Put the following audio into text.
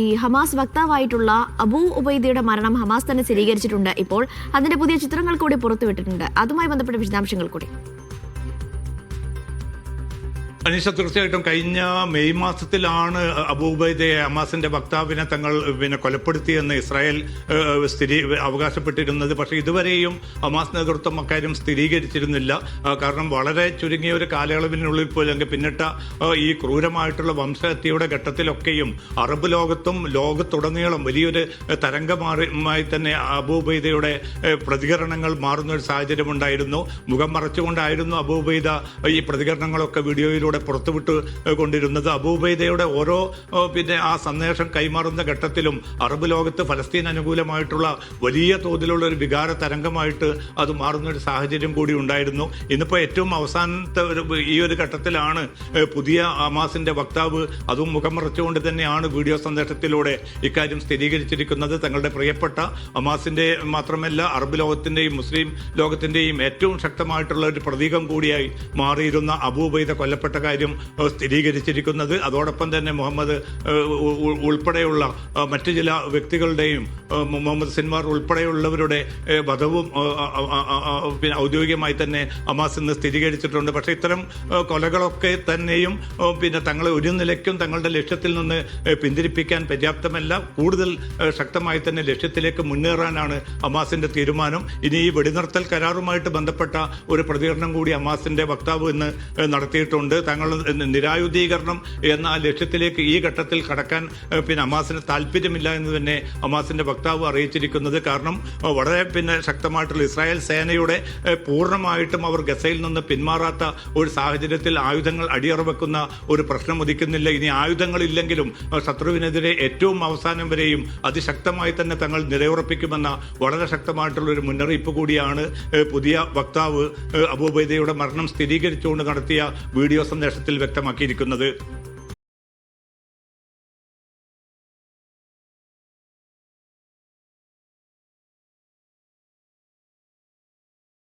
ഈ ഹമാസ് വക്താവായിട്ടുള്ള അബൂ ഉബൈദയുടെ മരണം ഹമാസ് തന്നെ സ്ഥിരീകരിച്ചിട്ടുണ്ട്. ഇപ്പോൾ അതിന്റെ പുതിയ ചിത്രങ്ങൾ കൂടി പുറത്തുവിട്ടിട്ടുണ്ട്. അതുമായി ബന്ധപ്പെട്ട വിശദാംശങ്ങൾ കൂടി. അനീഷ, തീർച്ചയായിട്ടും കഴിഞ്ഞ മെയ് മാസത്തിലാണ് അബൂ ഉബൈദയെ ഹമാസിന്റെ വക്താവിനെ തങ്ങൾ കൊലപ്പെടുത്തിയെന്ന് ഇസ്രായേൽ അവകാശപ്പെട്ടിരുന്നത്. പക്ഷേ ഇതുവരെയും ഹമാസ് നേതൃത്വം അക്കാര്യം സ്ഥിരീകരിച്ചിരുന്നില്ല. കാരണം വളരെ ചുരുങ്ങിയ ഒരു കാലയളവിനുള്ളിൽ പോലും പിന്നിട്ട ഈ ക്രൂരമായിട്ടുള്ള വംശഹത്യയുടെ ഘട്ടത്തിലൊക്കെയും അറബ് ലോകത്തും ലോകത്തുടനീളം വലിയൊരു തരംഗമായി തന്നെ അബൂ ഉബൈദയുടെ പ്രതികരണങ്ങൾ മാറുന്ന ഒരു സാഹചര്യമുണ്ടായിരുന്നു. മുഖം മറച്ചുകൊണ്ടായിരുന്നു അബൂ ഉബൈദ ഈ പ്രതികരണങ്ങളൊക്കെ വീഡിയോയിലൂടെ പുറത്തുവിട്ട് കൊണ്ടിരുന്നത്. അബൂ ഉബൈദയുടെ ഓരോ ആ സന്ദേശം കൈമാറുന്ന ഘട്ടത്തിലും അറബ് ലോകത്ത് ഫലസ്തീൻ അനുകൂലമായിട്ടുള്ള വലിയ തോതിലുള്ള ഒരു വികാര തരംഗമായിട്ട് അത് മാറുന്ന ഒരു സാഹചര്യം കൂടി ഉണ്ടായിരുന്നു. ഇന്നിപ്പോൾ ഏറ്റവും അവസാനത്തെ ഈ ഒരു ഘട്ടത്തിലാണ് പുതിയ ഹമാസിന്റെ വക്താവ് അതും മുഖം മറച്ചുകൊണ്ട് തന്നെയാണ് വീഡിയോ സന്ദേശത്തിലൂടെ ഇക്കാര്യം സ്ഥിരീകരിച്ചിരിക്കുന്നത്. തങ്ങളുടെ പ്രിയപ്പെട്ട ഹമാസിന്റെ മാത്രമല്ല അറബ് ലോകത്തിന്റെയും മുസ്ലിം ലോകത്തിന്റെയും ഏറ്റവും ശക്തമായിട്ടുള്ള ഒരു പ്രതീകം കൂടിയായി മാറിയിരുന്ന അബൂ ഉബൈദ കൊല്ലപ്പെട്ട കാര്യം സ്ഥിരീകരിച്ചിരിക്കുന്നത്. അതോടൊപ്പം തന്നെ മുഹമ്മദ് ഉൾപ്പെടെയുള്ള മറ്റു ചില വ്യക്തികളുടെയും മുഹമ്മദ് സിൻവാർ ഉൾപ്പെടെയുള്ളവരുടെ വധവും ഔദ്യോഗികമായി തന്നെ ഹമാസ് ഇന്ന് സ്ഥിരീകരിച്ചിട്ടുണ്ട്. പക്ഷേ ഇത്തരം കൊലകളൊക്കെ തന്നെയും തങ്ങളെ ഒരു നിലയ്ക്കും തങ്ങളുടെ ലക്ഷ്യത്തിൽ നിന്ന് പിന്തിരിപ്പിക്കാൻ പര്യാപ്തമല്ല. കൂടുതൽ ശക്തമായി തന്നെ ലക്ഷ്യത്തിലേക്ക് മുന്നേറാനാണ് ഹമാസിന്റെ തീരുമാനം. ഇനി ഈ വെടിനിർത്തൽ കരാറുമായിട്ട് ബന്ധപ്പെട്ട ഒരു പ്രതികരണം കൂടി ഹമാസിന്റെ വക്താവ് ഇന്ന് നടത്തിയിട്ടുണ്ട്. തങ്ങൾ നിരായുധീകരണം എന്ന ലക്ഷ്യത്തിലേക്ക് ഈ ഘട്ടത്തിൽ കടക്കാൻ ഹമാസിന് താല്പര്യമില്ല എന്ന് തന്നെ ഹമാസിന്റെ വക്താവ് അറിയിച്ചിരിക്കുന്നത്. കാരണം വളരെ ശക്തമായിട്ടുള്ള ഇസ്രായേൽ സേനയുടെ പൂർണ്ണമായിട്ടും അവർ ഗസയിൽ നിന്ന് പിന്മാറാത്ത ഒരു സാഹചര്യത്തിൽ ആയുധങ്ങൾ അടിയറവെക്കുന്ന ഒരു പ്രശ്നം ഉദിക്കുന്നില്ല. ഇനി ആയുധങ്ങളില്ലെങ്കിലും ശത്രുവിനെതിരെ ഏറ്റവും അവസാനം വരെയും അതിശക്തമായി തന്നെ തങ്ങൾ നിലയുറപ്പിക്കുമെന്ന വളരെ ശക്തമായിട്ടുള്ള ഒരു മുന്നറിയിപ്പ് കൂടിയാണ് പുതിയ വക്താവ് അബൂ ഉബൈദയുടെ മരണം സ്ഥിരീകരിച്ചുകൊണ്ട് നടത്തിയ വീഡിയോ സന്ദേശത്തിൽ വ്യക്തമാക്കിയിരിക്കുന്നത്.